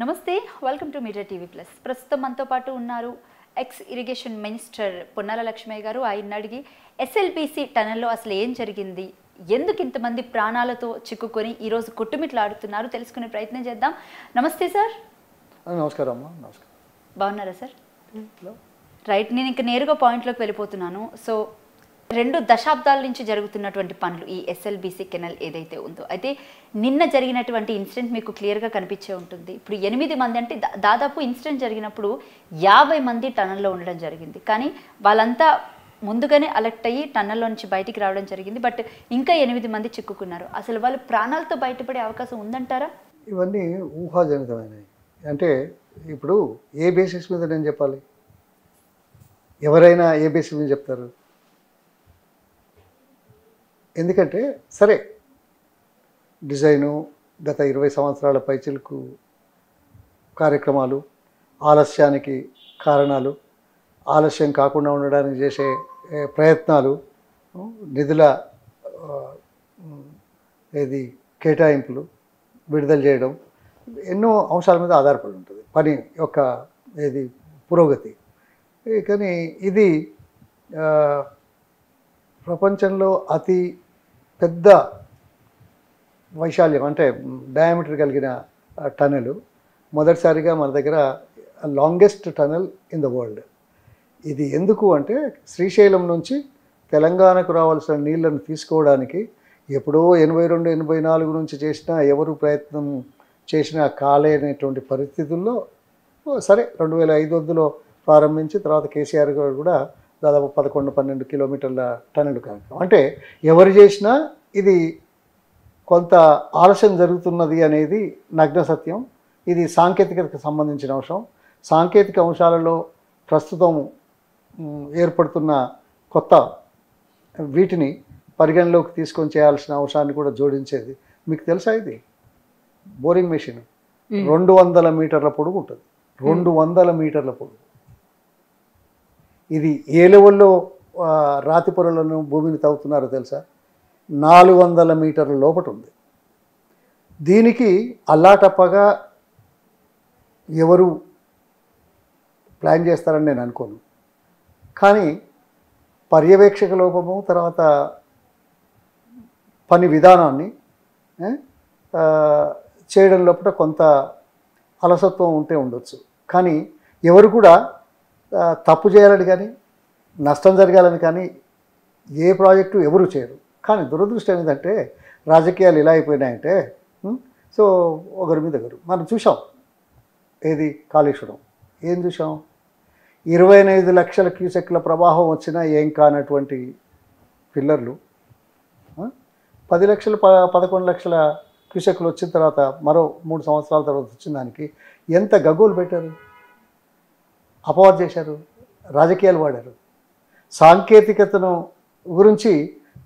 నమస్తే, welcome to Media TV Plus. ప్రస్తుతం మనతో పాటు ఉన్నారు ex irrigation minister Ponnala Lakshmaiah garu. ఆయన అడిగి ఎస్ఎల్బీసీ టనల్లో అసలు ఏం జరిగింది, ఎందుకు ఇంతమంది ప్రాణాలతో చిక్కుకొని ఈరోజు కొట్టుమిట్లాడుతున్నారు తెలుసుకునే ప్రయత్నం చేద్దాం. నమస్తే సార్. నమస్కారం అమ్మా. నమస్కారం. బాగున్నారా సార్? రైట్, నేను ఇంకా నేరుగా పాయింట్లోకి వెళ్ళిపోతున్నాను. సో 2 దశాబ్దాల నుంచి జరుగుతున్నటువంటి పనులు ఈ ఎస్ఎల్బీసీ కెనాల్ ఏదైతే ఉందో, అయితే నిన్న జరిగినటువంటి ఇన్సిడెంట్ మీకు క్లియర్గా కనిపించే ఉంటుంది. ఇప్పుడు 8 మంది అంటే దాదాపు ఇన్సిడెంట్ జరిగినప్పుడు 50 మంది టనల్లో ఉండడం జరిగింది. కానీ వాళ్ళంతా ముందుగానే అలర్ట్ అయ్యి టన్నల్లో నుంచి బయటికి రావడం జరిగింది. బట్ ఇంకా 8 మంది చిక్కుకున్నారు. అసలు వాళ్ళు ప్రాణాలతో బయటపడే అవకాశం ఉందంటారా? ఇవన్నీ ఊహాజనితమైనవి. అంటే ఇప్పుడు ఏ బేసిస్ మీద నేను చెప్పాలి? ఎవరైనా ఏ బేసిస్ మీద చెప్తారు? ఎందుకంటే సరే, డిజైను గత 20 సంవత్సరాల పైచిలకు కార్యక్రమాలు, ఆలస్యానికి కారణాలు, ఆలస్యం కాకుండా ఉండడానికి చేసే ప్రయత్నాలు, నిధుల కేటాయింపులు విడుదల చేయడం, ఎన్నో అంశాల మీద ఆధారపడి ఉంటుంది పని యొక్క పురోగతి. కానీ ఇది ప్రపంచంలో అతి పెద్ద వైశాల్యం అంటే డయామీటర్ కలిగిన టనెల్, మొదటిసారిగా మన దగ్గర longest tunnel in the world. ఇది ఎందుకు అంటే శ్రీశైలం నుంచి తెలంగాణకు రావాల్సిన నీళ్లను తీసుకోవడానికి ఎప్పుడో 82-84 నుంచి చేసినా, ఎవరు ప్రయత్నం చేసినా కాలేనటువంటి పరిస్థితుల్లో సరే 2005లో ప్రారంభించి తర్వాత కేసీఆర్ గారు కూడా దాదాపు 11-12 కిలోమీటర్ల టనెల్ కార్యక్రమం. అంటే ఎవరు చేసినా ఇది కొంత ఆలస్యం జరుగుతున్నది అనేది నగ్న సత్యం. ఇది సాంకేతికతకు సంబంధించిన అంశం. సాంకేతిక అంశాలలో ప్రస్తుతం ఏర్పడుతున్న కొత్త వీటిని పరిగణలోకి తీసుకొని చేయాల్సిన అంశాన్ని కూడా జోడించేది. మీకు తెలుసా, ఇది బోరింగ్ మెషిన్ 200 మీటర్ల పొడుగు ఉంటుంది. 200 మీటర్ల పొడుగు. ఇది ఏ లెవెల్లో రాతి పొరలను భూమిని తవ్వుతున్నారో తెలుసా? 400 మీటర్ల లోపట ఉంది. దీనికి అల్లాటప్పగా ఎవరు ప్లాన్ చేస్తారని నేను అనుకోను. కానీ పర్యవేక్షక లోపము, తర్వాత పని విధానాన్ని చేయడం లోపల కొంత అలసత్వం ఉంటే ఉండొచ్చు. కానీ ఎవరు కూడా తప్పు చేయాలని కానీ నష్టం జరగాలని కానీ ఏ ప్రాజెక్టు ఎవరు చేయరు. కానీ దురదృష్టం ఏంటంటే రాజకీయాలు ఇలా అయిపోయినాయంటే, సో ఒకరి మీద ఒకరు మనం చూసాం. ఏది కాళేశ్వరం ఏం చూసాం? 25 లక్షల క్యూసెక్ల ప్రవాహం వచ్చినా ఏం కానటువంటి పిల్లర్లు 10 లక్షలు 11 లక్షల క్యూసెక్లు వచ్చిన తర్వాత మరో 3 సంవత్సరాల తర్వాత వచ్చిన దానికి ఎంత గగ్గోలు పెట్టారు, అపవాదు చేశారు, రాజకీయాలు వాడారు. సాంకేతికతను గురించి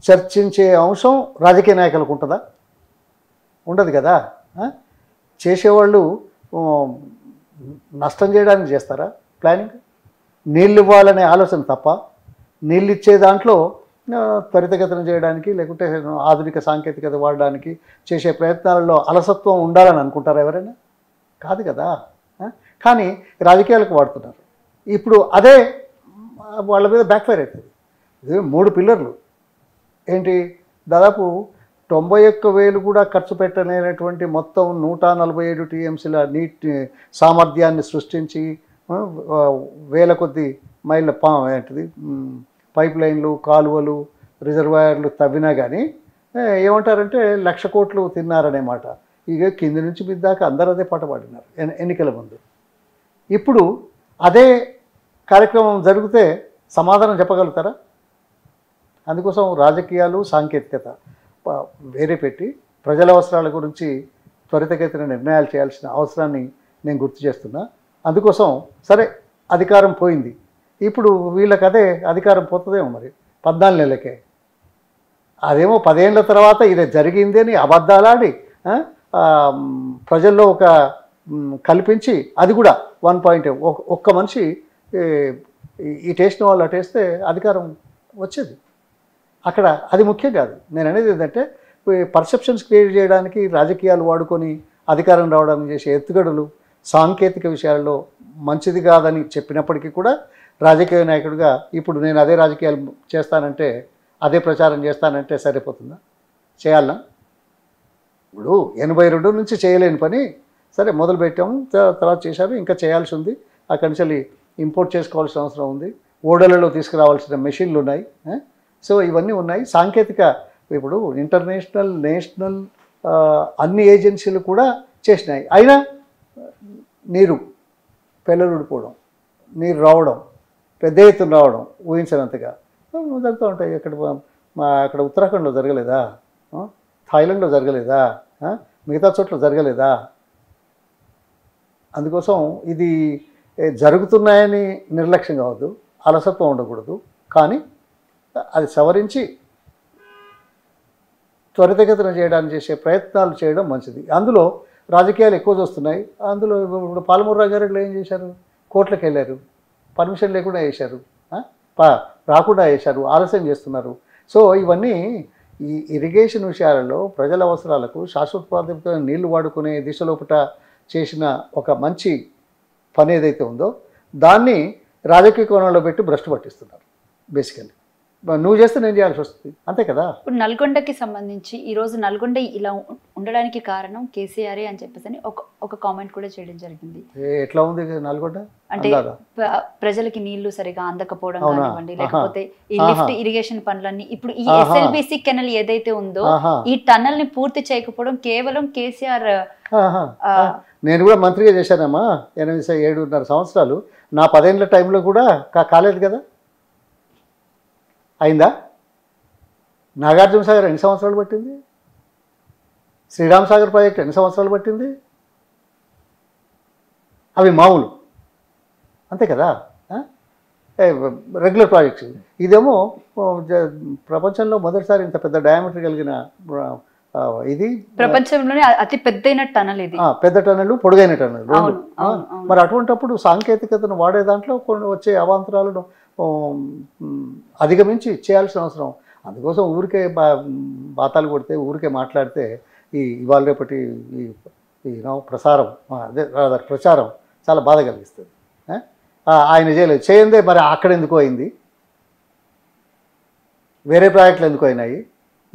చర్చించే అంశం రాజకీయ నాయకులకు ఉంటుందా? ఉండదు కదా. చేసేవాళ్ళు నష్టం చేయడానికి చేస్తారా ప్లానింగ్? నీళ్ళు ఇవ్వాలనే ఆలోచన తప్ప, నీళ్ళు ఇచ్చే దాంట్లో త్వరితగతిన చేయడానికి లేకుంటే ఆధునిక సాంకేతికత వాడడానికి చేసే ప్రయత్నాలలో అలసత్వం ఉండాలని అనుకుంటారా ఎవరైనా? కాదు కదా. కానీ రాజకీయాలకు వాడుతున్నారు. ఇప్పుడు అదే వాళ్ళ మీద బ్యాక్ఫైర్ అవుతుంది. ఇది 3 పిల్లర్లు ఏంటి, దాదాపు 91,000 కూడా ఖర్చు పెట్టలేనటువంటి మొత్తం 147 టీఎంసీల నీటి సామర్థ్యాన్ని సృష్టించి వేల కొద్ది మైళ్ళ పైప్ లైన్లు, కాలువలు, రిజర్వాయర్లు తవ్వినా కానీ ఏమంటారంటే 1,00,000 కోట్లు తిన్నారనే మాట. ఇక కింది నుంచి మీద దాకా అందరూ అదే పాట పాడినారు ఎన్నికల ముందు. ఇప్పుడు అదే కార్యక్రమం జరిగితే సమాధానం చెప్పగలుగుతారా? అందుకోసం రాజకీయాలు, సాంకేతికత వేరే పెట్టి ప్రజల అవసరాల గురించి త్వరితగతిన నిర్ణయాలు చేయాల్సిన అవసరాన్ని నేను గుర్తు చేస్తున్నా. అందుకోసం సరే, అధికారం పోయింది, ఇప్పుడు వీళ్ళకి అదే అధికారం పోతుందేమో మరి 14 నెలలకే. అదేమో 10 ఏళ్ళ తర్వాత ఇది జరిగింది అని అబద్ధాలాడి ప్రజల్లో ఒక కల్పించి, అది కూడా 1 ఒక్క మనిషి ఈ టేస్ట్ వాళ్ళు అటేస్తే అధికారం వచ్చేది. అక్కడ అది ముఖ్యం కాదు. నేను అనేది ఏంటంటే పర్సెప్షన్స్ క్రియేట్ చేయడానికి రాజకీయాలు వాడుకొని అధికారం రావడానికి చేసే ఎత్తుగడలు సాంకేతిక విషయాల్లో మంచిది కాదని చెప్పినప్పటికీ కూడా రాజకీయ నాయకుడిగా ఇప్పుడు నేను అదే రాజకీయాలు చేస్తానంటే, అదే ప్రచారం చేస్తానంటే సరిపోతుందా? చేయాలనా? ఇప్పుడు 82 నుంచి చేయలేని పని సరే మొదలుపెట్టాము, తర్వాత చేశారు, ఇంకా చేయాల్సి ఉంది. అక్కడి నుంచి ఇంపోర్ట్ చేసుకోవాల్సిన అవసరం ఉంది. ఓడలలో తీసుకురావాల్సిన మెషిన్లు ఉన్నాయి. సో ఇవన్నీ ఉన్నాయి. సాంకేతిక ఇప్పుడు ఇంటర్నేషనల్, నేషనల్ అన్ని ఏజెన్సీలు కూడా చేసినాయి. అయినా నీరు పెళ్ళరుడిపోవడం, నీరు రావడం, పెద్ద ఎత్తున రావడం ఊహించినంతగా జరుగుతూ ఉంటాయి. అక్కడ ఉత్తరాఖండ్లో జరగలేదా? థాయిలాండ్లో జరగలేదా? మిగతా చోట్ల జరగలేదా? అందుకోసం ఇది జరుగుతున్నాయని నిర్లక్ష్యం కావద్దు, అలసత్వం ఉండకూడదు. కానీ అది సవరించి త్వరితగతిన చేయడానికి చేసే ప్రయత్నాలు చేయడం మంచిది. అందులో రాజకీయాలు ఎక్కువ చూస్తున్నాయి. అందులో ఇప్పుడు పాలమూరు రంగారెడ్డిలో ఏం చేశారు? కోర్టులకు వెళ్ళారు, పర్మిషన్ లేకుండా వేశారు, రాకుండా వేశారు, ఆలస్యం చేస్తున్నారు. సో ఇవన్నీ ఈ ఇరిగేషన్ విషయాలలో ప్రజల అవసరాలకు శాశ్వత ప్రాతిపదికన నీళ్లు వాడుకునే దిశలోపట చేసిన ఒక మంచి పని ఏదైతే ఉందో దాన్ని రాజకీయ కోణంలో పెట్టి భ్రష్టు పట్టిస్తున్నారు. బేసికల్లీ నువ్వు చేస్తే నేను చేయాల్సి వస్తుంది, అంతే కదా. ఇప్పుడు నల్గొండకి సంబంధించి ఈరోజు నల్గొండ ఇలా ఉండడానికి కారణం కేసీఆర్ అని చెప్పేసి ఒక కామెంట్ కూడా చేయడం జరిగింది. ఎట్లా ఉంది నల్గొండ అంటే ప్రజలకి నీళ్లు సరిగా అందకపోవడం కానివ్వండి, లేకపోతే ఈ లిఫ్ట్ ఇరిగేషన్ పనులన్నీ, ఇప్పుడు ఈ ఎస్ఎల్బిసి కెనల్ ఏదైతే ఉందో ఈ టన్నల్ ని పూర్తి చేయకపోవడం కేవలం కేసీఆర్. నేను కూడా మంత్రిగా చేశానమ్మా 7.5 సంవత్సరాలు. నా 10 ఏళ్ల టైంలో కూడా కాలేదు కదా. అయిందా? నాగార్జున సాగర్ ఎన్ని సంవత్సరాలు పట్టింది? శ్రీరామ్ సాగర్ ప్రాజెక్ట్ ఎన్ని సంవత్సరాలు పట్టింది? అవి మామూలు, అంతే కదా, రెగ్యులర్ ప్రాజెక్ట్స్. ఇదేమో ప్రపంచంలో మొదటిసారి ఇంత పెద్ద డయామీటర్ కలిగిన ఇది ప్రపంచంలోనే అతి పెద్దైన టనల్, ఇది పెద్ద టనల్, పొడుగైన టనల్ రెండు. మరి అటువంటిప్పుడు సాంకేతికతను వాడే దాంట్లో కొన్ని వచ్చే అవాంతరాలను అధిగమించి చేయాల్సిన అవసరం. అందుకోసం ఊరికే బాతాలు కొడితే, ఊరికే మాట్లాడితే ఇవాళ రేపటి ఈ ప్రసారం అదే ప్రచారం చాలా బాధ కలిగిస్తుంది. ఆయన చేయలేదు, చేయందే మరి అక్కడ ఎందుకు అయింది? వేరే ప్రాజెక్టులు ఎందుకు అయినాయి?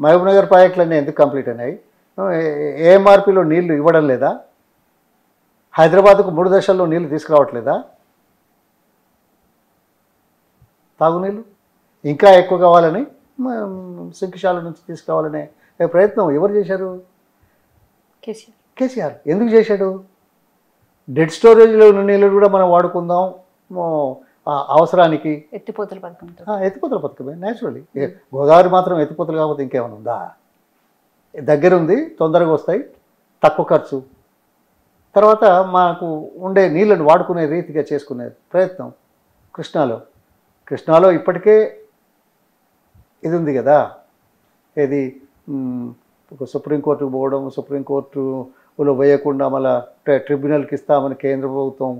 మహబూబ్ నగర్ ప్రాజెక్టులన్నీ ఎందుకు కంప్లీట్ అయినాయి? ఏఎంఆర్పీలో నీళ్లు ఇవ్వడం లేదా? హైదరాబాద్కు 3 దశల్లో నీళ్లు తీసుకురావట్లేదా? తాగునీళ్ళు ఇంకా ఎక్కువ కావాలని శంకుశాల నుంచి తీసుకురావాలనే ప్రయత్నం ఎవరు చేశారు? కేసీఆర్. ఎందుకు చేశాడు? డెడ్ స్టోరేజ్లో ఉన్న నీళ్ళు కూడా మనం వాడుకుందాం అవసరానికి. ఎత్తిపోతల పథకమే న్యాచురల్లీ. గోదావరి మాత్రం ఎత్తిపోతలు కాకపోతే ఇంకేమైనా ఉందా? దగ్గరుంది, తొందరగా వస్తాయి, తక్కువ ఖర్చు. తర్వాత మాకు ఉండే నీళ్ళను వాడుకునే రీతిగా చేసుకునే ప్రయత్నం. కృష్ణాలో ఇప్పటికే ఇది ఉంది కదా, ఏది సుప్రీంకోర్టుకు పోవడం, సుప్రీంకోర్టులో వేయకుండా మళ్ళీ ట్రిబ్యునల్కి ఇస్తామని కేంద్ర ప్రభుత్వం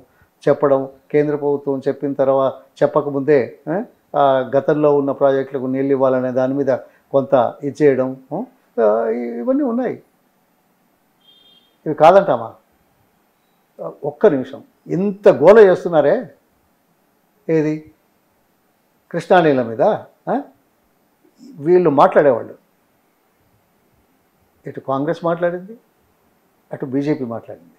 చెప్పడం, కేంద్ర ప్రభుత్వం చెప్పిన తర్వాత చెప్పకముందే గతంలో ఉన్న ప్రాజెక్టులకు నీళ్ళు ఇవ్వాలనే దాని మీద కొంత ఇచ్చేయడం, ఇవన్నీ ఉన్నాయి. ఇవి కాదంటామా? ఒక్క నిమిషం, ఇంత గోల చేస్తున్నారే ఏది కృష్ణా నీళ్ళ మీద. వీళ్ళు మాట్లాడేవాళ్ళు, ఇటు కాంగ్రెస్ మాట్లాడింది, అటు బీజేపీ మాట్లాడింది.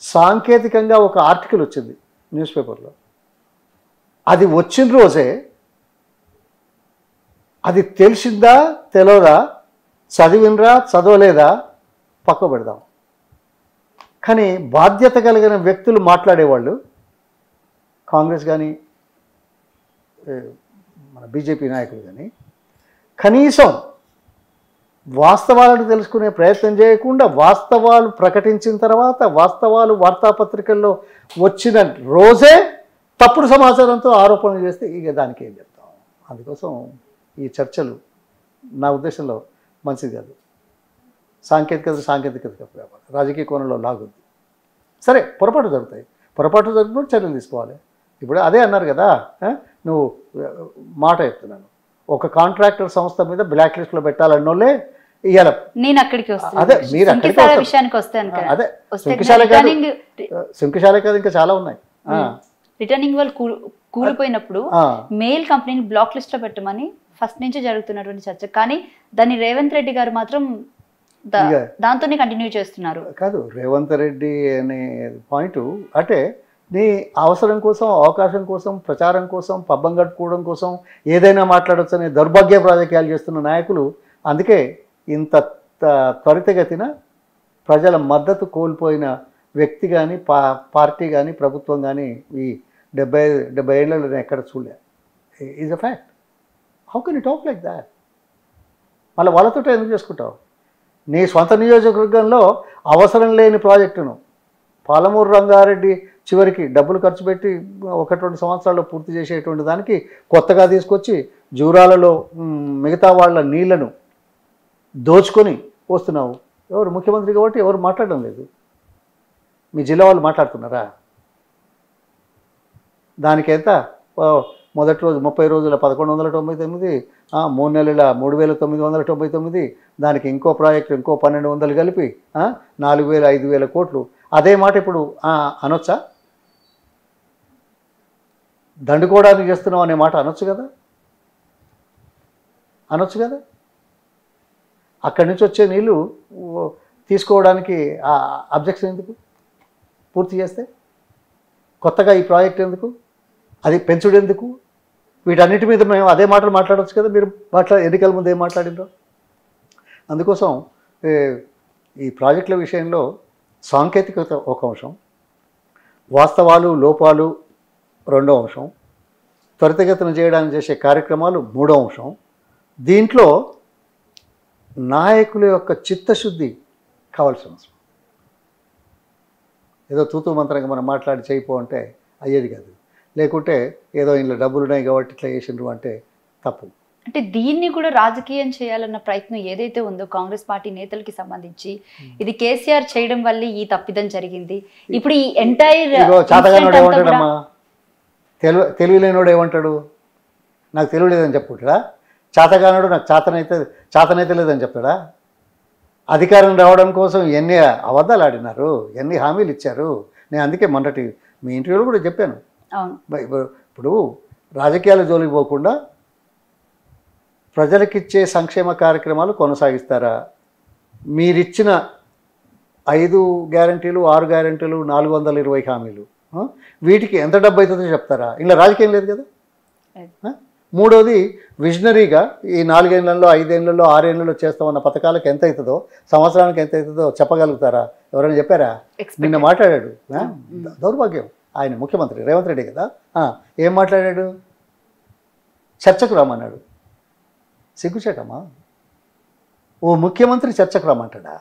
సాంకేతికంగా ఒక ఆర్టికల్ వచ్చింది న్యూస్ పేపర్లో. అది వచ్చిన రోజే అది తెలిసిందా తెలియదా, చదివినరా చదవలేదా పక్క పెడదాం. కానీ బాధ్యత కలిగిన వ్యక్తులు మాట్లాడేవాళ్ళు, కాంగ్రెస్ కానీ మన బీజేపీ నాయకులు కానీ, కనీసం వాస్తవాలను తెలుసుకునే ప్రయత్నం చేయకుండా వాస్తవాలు ప్రకటించిన తర్వాత, వాస్తవాలు వార్తాపత్రికల్లో వచ్చిన రోజే తప్పుడు సమాచారంతో ఆరోపణలు చేస్తే ఇక దానికి ఏం చెప్తాం. అందుకోసం ఈ చర్చలు నా ఉద్దేశంలో మంచిది కాదు. సాంకేతికత రాజకీయ కోణంలో లాగుద్ది. సరే, పొరపాటు జరిగినప్పుడు చర్యలు తీసుకోవాలి. ఇప్పుడు అదే అన్నారు కదా, నువ్వు మాట చెప్తున్నాను, ఒక కాంట్రాక్టర్ సంస్థ మీద బ్లాక్ లిస్ట్లో పెట్టాలన్నోళ్ళే ఇవాళ నేను అక్కడికి అదే మీరు అక్కడికి వస్తాను వస్తారు. విషయానికి వస్తాను అదే సుంకిశాల కాదు ఇంకా చాలా ఉన్నాయి. రిటర్నింగ్ వాళ్ళు కూలిపోయినప్పుడు మెయిల్ కంపెనీని బ్లాక్ లిస్ట్ లో పెట్టమని ఫస్ట్ నుంచి జరుగుతున్నటువంటి చర్చ, కానీ దాన్ని రేవంత్ రెడ్డి గారు మాత్రం దాంతోనే కంటిన్యూ చేస్తున్నారు. కాదు, రేవంత్ రెడ్డి అనే పాయింట్ అంటే నీ అవసరం కోసం, అవకాశం కోసం, ప్రచారం కోసం, పబ్బం గడుపుకోవడం కోసం ఏదైనా మాట్లాడవచ్చు అనే దౌర్భాగ్య రాజకీయాలు చేస్తున్న నాయకులు. అందుకే ఇంత త్వరితగతిన ప్రజల మద్దతు కోల్పోయిన వ్యక్తి కానీ, పార్టీ కానీ, ప్రభుత్వం కానీ ఈ 70 ఏళ్లలో ఎక్కడ చూడలే. Is a fact. How can you talk like that? మళ్ళీ వాళ్ళతో ఎందుకు చేసుకుంటావు? నీ సొంత నియోజకవర్గంలో అవసరం లేని ప్రాజెక్టును పాలమూరు రంగారెడ్డి చివరికి డబ్బులు ఖర్చు పెట్టి 1-2 సంవత్సరాల్లో పూర్తి చేసేటువంటి దానికి కొత్తగా తీసుకొచ్చి జూరాలలో మిగతా వాళ్ళ నీళ్లను దోచుకొని వస్తున్నావు. ఎవరు ముఖ్యమంత్రి కాబట్టి ఎవరు మాట్లాడడం లేదు. మీ జిల్లా వాళ్ళు మాట్లాడుతున్నారా? దానికి ఎంత మొదటి రోజు 30 రోజుల 1199, 3 నెలల 3999, దానికి ఇంకో ప్రాజెక్టు ఇంకో 1200 కలిపి 4000-5000 కోట్లు. అదే మాట ఇప్పుడు అనొచ్చా? దండుకోవడానికి చేస్తున్నాం అనే మాట అనొచ్చు కదా, అనొచ్చు కదా. అక్కడి నుంచి వచ్చే నీళ్ళు తీసుకోవడానికి అబ్జెక్షన్ ఎందుకు? పూర్తి చేస్తే కొత్తగా ఈ ప్రాజెక్ట్ ఎందుకు? అది పెంచుడు ఎందుకు? వీటన్నిటి మీద మేము అదే మాటలు మాట్లాడవచ్చు కదా. మీరు ఎన్నికల ముందు ఏం మాట్లాడినో. అందుకోసం ఈ ప్రాజెక్టుల విషయంలో సాంకేతికత ఒక అంశం, వాస్తవాలు లోపాలు రెండో అంశం, త్వరితగతిన చేయడానికి చేసే కార్యక్రమాలు మూడో అంశం. దీంట్లో నాయకుల యొక్క చిత్తశుద్ధి కావాల్సిన అవసరం. ఏదో తూతూ మంత్రంగా మనం మాట్లాడి చేయిపో అంటే అయ్యేది కాదు. లేకుంటే ఏదో ఇంట్లో డబ్బులు ఉన్నాయి కాబట్టి ఇట్లా చేసిండ్రు అంటే తప్పు. అంటే దీన్ని కూడా రాజకీయం చేయాలన్న ప్రయత్నం ఏదైతే ఉందో కాంగ్రెస్ పార్టీ నేతలకి సంబంధించి, ఇది కేసీఆర్ చేయడం వల్లే ఈ తప్పిదం జరిగింది. ఇప్పుడు ఈ ఎంటైర్ చాతగానోడు ఏమంటాడమ్మా? తెలివిలేనోడు ఏమంటాడు? నాకు తెలియలేదని చెప్పుకుంటాడా? చాతగానోడు నాకు చాతనైతే లేదని చెప్తాడా? అధికారం రావడం కోసం ఎన్ని అబద్ధాలు ఆడినారు, ఎన్ని హామీలు ఇచ్చారు. నేను అందుకే మొన్నటి మీ ఇంటర్వ్యూలో కూడా చెప్పాను. ఇప్పుడు రాజకీయాల జోలికి పోకుండా ప్రజలకిచ్చే సంక్షేమ కార్యక్రమాలు కొనసాగిస్తారా? మీరిచ్చిన 5 గ్యారంటీలు, 6 గ్యారంటీలు, 420 హామీలు, వీటికి ఎంత డబ్బు అవుతుందో చెప్తారా? ఇలా రాజకీయం లేదు కదా. మూడోది, విజనరీగా ఈ 4 ఏళ్లలో, 5 ఏళ్లలో, 6 ఏళ్లలో చేస్తామన్న పథకాలకు ఎంత అవుతుందో, సంవత్సరానికి ఎంత అవుతుందో చెప్పగలుగుతారా? ఎవరైనా చెప్పారా? నిన్న మాట్లాడాడు. దౌర్భాగ్యం. ఆయన ముఖ్యమంత్రి రేవంత్ రెడ్డి కదా. ఏం మాట్లాడాడు? చర్చకు రమ్మన్నాడు. సిగ్గుచేటమ్మా. ఓ ముఖ్యమంత్రి చర్చకు రమ్మంటాడా?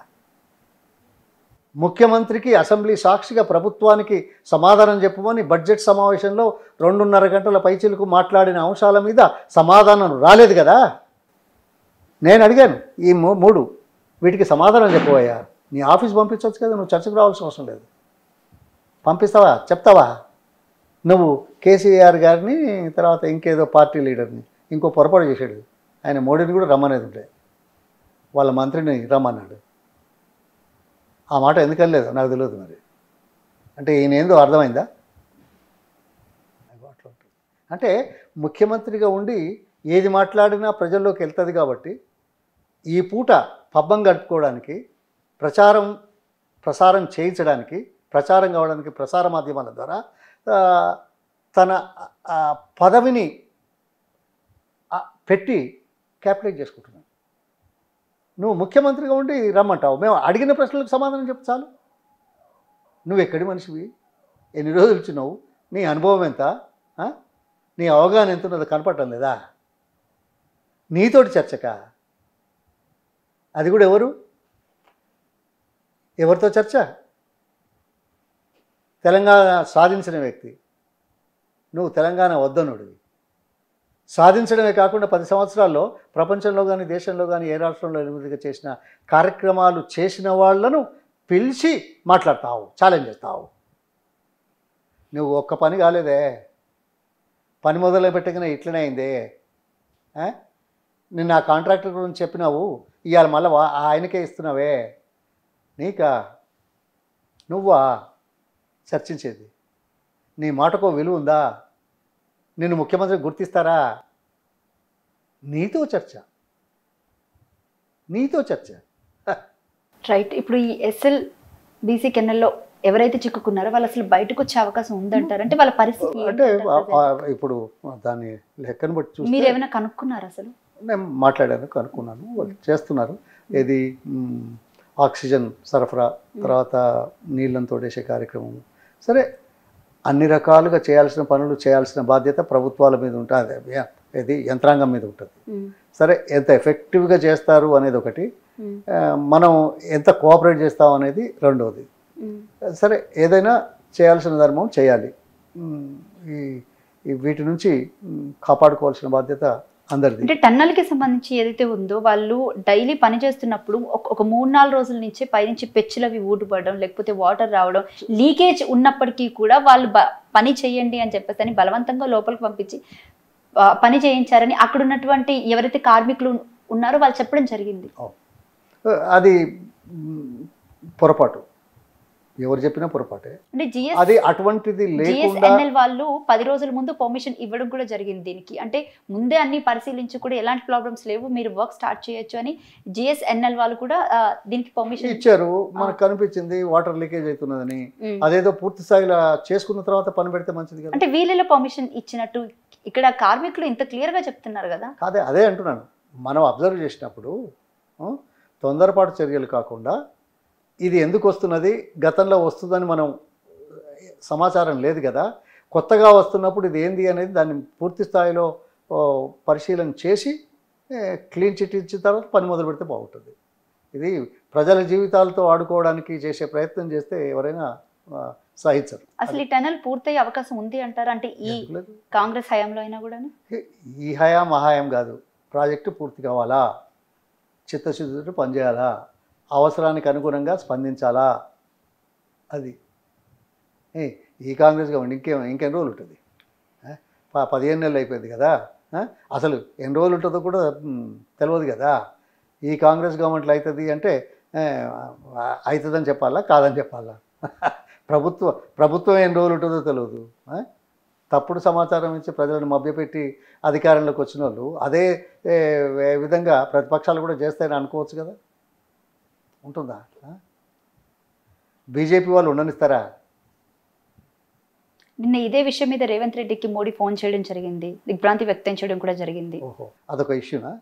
ముఖ్యమంత్రికి అసెంబ్లీ సాక్షిగా ప్రభుత్వానికి సమాధానం చెప్పమని బడ్జెట్ సమావేశంలో 2.5 గంటల పైచిలకు మాట్లాడిన అంశాల మీద సమాధానం రాలేదు కదా. నేను అడిగాను, ఈ 3 వీటికి సమాధానం చెప్పబోయా. నీ ఆఫీస్ పంపించవచ్చు కదా, నువ్వు చర్చకు రావాల్సిన అవసరం లేదు. పంపిస్తావా? చెప్తావా? నువ్వు కేసీఆర్ గారిని, తర్వాత ఇంకేదో పార్టీ లీడర్ని ఇంకో పొరపాటు చేశాడు. ఆయన మోడీని కూడా రమ్మనేది ఉంటే వాళ్ళ మంత్రిని రమ్మన్నాడు. ఆ మాట ఎందుకనలేదు నాకు తెలియదు. మరి అంటే ఈయన ఏందో అర్థమైందా? అంటే ముఖ్యమంత్రిగా ఉండి ఏది మాట్లాడినా ప్రజల్లోకి వెళ్తుంది కాబట్టి ఈ పూట పబ్బం గడుపుకోవడానికి, ప్రసారం చేయించడానికి, ప్రచారం కావడానికి ప్రసార మాధ్యమాల ద్వారా తన పదవిని పెట్టి క్యాపిటలైజ్ చేసుకుంటున్నాను. నువ్వు ముఖ్యమంత్రిగా ఉండి రమ్మంటావు, మేము అడిగిన ప్రశ్నలకు సమాధానం చెప్పు చాలు. నువ్వు ఎక్కడి మనిషివి? ఎన్ని రోజులు ఇచ్చినావు? నీ అనుభవం ఎంత? నీ అవగాహన ఎంత ఉన్నదో కనపడటం లేదా? నీతోటి చర్చక? అది కూడా ఎవరితో చర్చ? తెలంగాణ సాధించిన వ్యక్తి నువ్వు, తెలంగాణ వద్దనుడివి. సాధించడమే కాకుండా 10 సంవత్సరాల్లో ప్రపంచంలో కానీ, దేశంలో కానీ, ఏ రాష్ట్రంలో ఎనిమిదిగా చేసిన కార్యక్రమాలు చేసిన వాళ్లను పిలిచి మాట్లాడతావు, ఛాలెంజ్ చేస్తావు. నువ్వు ఒక్క పని కాలేదే. పని మొదలు పెట్టగానే ఇట్లనే అయిందే. నిన్న ఆ కాంట్రాక్టర్ గురించి చెప్పినావు, ఇవాళ మళ్ళీ ఆయనకే ఇస్తున్నావే, నీకా నువ్వా చర్చించేది? నీ మాటకో విలువ ఉందా? నిన్ను ముఖ్యమంత్రి గుర్తిస్తారా? నీతో చర్చ, నీతో చర్చ. రైట్. ఇప్పుడు ఈ SLBC కెనల్లో ఎవరైతే చిక్కుకున్నారో వాళ్ళు అసలు బయటకు వచ్చే అవకాశం ఉందంటారు? అంటే వాళ్ళ పరిస్థితి అంటే ఇప్పుడు దాన్ని లెక్కను బట్టి చూస్తే మీరు ఏమైనా కనుక్కున్నారు అసలు? నేను మాట్లాడాను, కనుక్కున్నాను. వాళ్ళు చేస్తున్నారు. ఏది ఆక్సిజన్ సరఫరా, తర్వాత నీళ్ళని తోడేసే కార్యక్రమం. సరే, అన్ని రకాలుగా చేయాల్సిన పనులు చేయాల్సిన బాధ్యత ప్రభుత్వాల మీద ఉంటుంది, ఇది యంత్రాంగం మీద ఉంటుంది. సరే, ఎంత ఎఫెక్టివ్గా చేస్తారు అనేది ఒకటి, మనం ఎంత కోఆపరేట్ చేస్తాం అనేది రెండవది. సరే, ఏదైనా చేయాల్సిన ధర్మం చేయాలి. వీటి నుంచి కాపాడుకోవాల్సిన బాధ్యత అందరిది. అంటే టన్నల్కి సంబంధించి ఏదైతే ఉందో వాళ్ళు డైలీ పని చేస్తున్నప్పుడు ఒక 3-4 రోజుల నుంచే పైనుంచి పెచ్చులు అవి ఊడిపడడం, లేకపోతే వాటర్ రావడం, లీకేజ్ ఉన్నప్పటికీ కూడా వాళ్ళు పని చేయండి అని చెప్పేసి అని బలవంతంగా లోపలికి పంపించి పని చేయించారని అక్కడ ఉన్నటువంటి ఎవరైతే కార్మికులు ఉన్నారో వాళ్ళు చెప్పడం జరిగింది. అది పొరపాటు, ఎవరు చెప్పినా పొరపాటే. అంటే అది అటువంటిది లేకుండా GSNL వాళ్ళు 10 రోజుల ముందు పర్మిషన్ ఇవ్వడం కూడా జరిగింది దీనికి. అంటే ముందే అన్ని పరిశీలించి కూడా ఎలాంటి ప్రాబ్లమ్స్ లేవు, మీరు వర్క్ స్టార్ట్ చేయొచ్చు అని GSNL వాళ్ళు కూడా దీనికి పర్మిషన్ ఇచ్చారు. మనకు కనిపించింది వాటర్ లీకేజ్ అవుతున్నదని. అదేదో పూర్తి స్థాయిలో చేసుకున్న తర్వాత పని పెడితే మంచిది కదా. అంటే వీళ్ళలో పర్మిషన్ ఇచ్చినట్టు ఇక్కడ కార్మికులు ఇంత క్లియర్ గా చెప్తున్నారు కదా. అదే అంటున్నాను. మనం అబ్జర్వ్ చేసినప్పుడు తొందరపాటు చర్యలు కాకుండా ఇది ఎందుకు వస్తున్నది, గతంలో వస్తుందని మనం సమాచారం లేదు కదా, కొత్తగా వస్తున్నప్పుడు ఇది ఏంది అనేది దాన్ని పూర్తి స్థాయిలో పరిశీలన చేసి క్లీన్ చిట్ ఇచ్చిన తర్వాత పని మొదలు పెడితే బాగుంటుంది. ఇది ప్రజల జీవితాలతో ఆడుకోవడానికి చేసే ప్రయత్నం చేస్తే ఎవరైనా సహించరు. అసలు ఈ టనల్ పూర్తయ్యే అవకాశం ఉంది అంటారు? అంటే ఈ కాంగ్రెస్ హయాంలో అయినా కూడా? ఈ హయాం అహాయం కాదు, ప్రాజెక్టు పూర్తి కావాలా, చిత్తశుద్ధితో పనిచేయాలా, అవసరానికి అనుగుణంగా స్పందించాలా. అది ఈ కాంగ్రెస్ గవర్నమెంట్ ఇంకెన్ని రోజులు ఉంటుంది? 15 నెలలు అయిపోయింది కదా. అసలు ఎన్ని రోజులు ఉంటుందో కూడా తెలియదు కదా. ఈ కాంగ్రెస్ గవర్నమెంట్లో అవుతుంది అంటే అవుతుందని చెప్పాలా, కాదని చెప్పాలా? ప్రభుత్వం ఎన్ని రోజులు ఉంటుందో తెలియదు. తప్పుడు సమాచారం ఇచ్చి ప్రజలను మభ్యపెట్టి అధికారంలోకి వచ్చిన వాళ్ళు అదే విధంగా ప్రతిపక్షాలు కూడా చేస్తాయని అనుకోవచ్చు కదా. ఉంటుందా? బీజేపీ వాళ్ళు ఉండనిస్తారా? నిన్న ఇదే విషయం మీద రేవంత్ రెడ్డికి మోడీ ఫోన్ చేయడం జరిగింది, దిగ్భ్రాంతి వ్యక్తం చేయడం కూడా జరిగింది. ఓహో, అదొక ఇష్యూనా?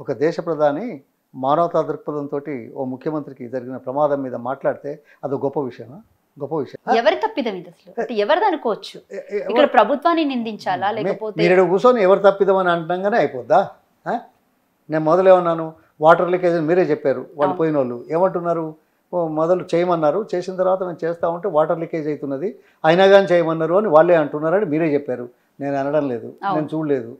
ఒక దేశ ప్రధాని మానవతా దృక్పథంతో ఓ ముఖ్యమంత్రికి జరిగిన ప్రమాదం మీద మాట్లాడితే అది గొప్ప విషయమా? గొప్ప విషయం. ఎవరి తప్పిదం ఇది అసలు? ఎవరిది అనుకోవచ్చు? ఇక్కడ ప్రభుత్వాన్ని నిందించాలా, లేకపోతే మీరు కూర్చొని ఎవరు తప్పిదం అని అంటంగానే అయిపోద్దా? నేను మొదలేమన్నాను, వాటర్ లీకేజ్ మీరే చెప్పారు. వాళ్ళు పోయిన వాళ్ళు ఏమంటున్నారు, మొదలు చేయమన్నారు, చేసిన తర్వాత మేము చేస్తూ ఉంటే వాటర్ లీకేజ్ అవుతున్నది, అయినా కానీ చేయమన్నారు అని వాళ్ళే అంటున్నారని మీరే చెప్పారు. నేను అనడం లేదు, నేను చూడలేదు.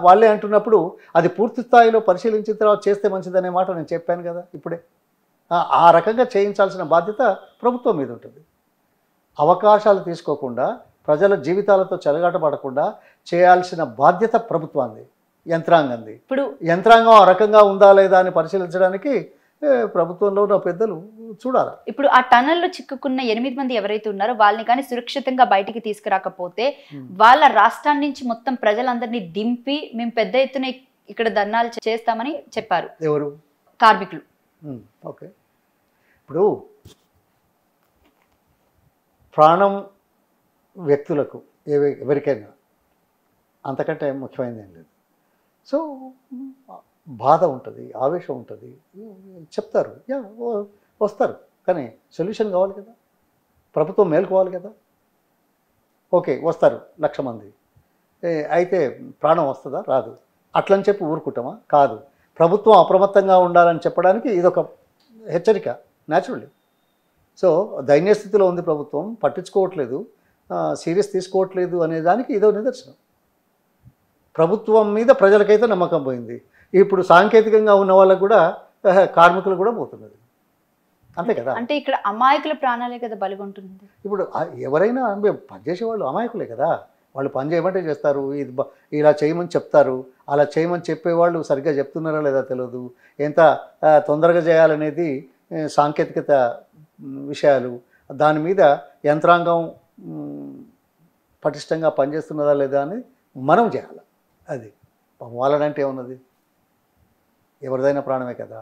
వాళ్ళే అంటున్నప్పుడు అది పూర్తి స్థాయిలో పరిశీలించిన తర్వాత చేస్తే మంచిదనే మాట నేను చెప్పాను కదా ఇప్పుడే. ఆ రకంగా చేయించాల్సిన బాధ్యత ప్రభుత్వం మీద ఉంటుంది. అవకాశాలు తీసుకోకుండా ప్రజల జీవితాలతో చెలగాటపడకుండా చేయాల్సిన బాధ్యత ప్రభుత్వాన్ని, యంత్రాంగంది. ఇప్పుడు యంత్రాంగం ఆ రకంగా ఉందా లేదా అని పరిశీలించడానికి ప్రభుత్వంలో ఉన్న పెద్దలు చూడాలి. ఇప్పుడు ఆ టనల్లో చిక్కుకున్న 8 మంది ఎవరైతే ఉన్నారో వాళ్ళని కానీ సురక్షితంగా బయటికి తీసుకురాకపోతే వాళ్ళ రాష్ట్రాన్ని నుంచి మొత్తం ప్రజలందరినీ దింపి మేము పెద్ద ఎత్తున ఇక్కడ ధర్నాలు చేస్తామని చెప్పారు. ఎవరు? కార్మికులు. ఓకే, ఇప్పుడు ప్రాణం వ్యక్తులకు ఎవరికైనా అంతకంటే ముఖ్యమైనది ఏం లేదు. సో బాధ ఉంటుంది, ఆవేశం ఉంటుంది, చెప్తారు, వస్తారు. కానీ సొల్యూషన్ కావాలి కదా, ప్రభుత్వం మేలుకోవాలి కదా. ఓకే, వస్తారు 1,00,000 మంది, అయితే ప్రాణం వస్తుందా? రాదు. అట్లని చెప్పి ఊరుకుంటామా? కాదు. ప్రభుత్వం అప్రమత్తంగా ఉండాలని చెప్పడానికి ఇదొక హెచ్చరిక, న్యాచురల్లీ. సో దైన్యస్థితిలో ఉంది ప్రభుత్వం, పట్టించుకోవట్లేదు, సీరియస్ తీసుకోవట్లేదు అనే దానికి ఇదో నిదర్శనం. ప్రభుత్వం మీద ప్రజలకైతే నమ్మకం పోయింది. ఇప్పుడు సాంకేతికంగా ఉన్న వాళ్ళకు కూడా, కార్మికులు కూడా పోతున్నది. అంతే కదా. అంటే ఇక్కడ అమాయకుల ప్రాణాలే కదా బలిగొంటుంది. ఇప్పుడు ఎవరైనా పనిచేసే వాళ్ళు అమాయకులే కదా. వాళ్ళు పని చేయమంటే చేస్తారు, ఇది ఇలా చేయమని చెప్తారు, అలా చేయమని చెప్పేవాళ్ళు సరిగ్గా చెప్తున్నారా లేదా తెలియదు. ఎంత తొందరగా చేయాలనేది సాంకేతికత విషయాలు, దాని మీద యంత్రాంగం పటిష్టంగా పనిచేస్తున్నదా లేదా అని మనం చేయాలి. అది వాళ్ళనంటే ఏమున్నది, ఎవరిదైనా ప్రాణమే కదా.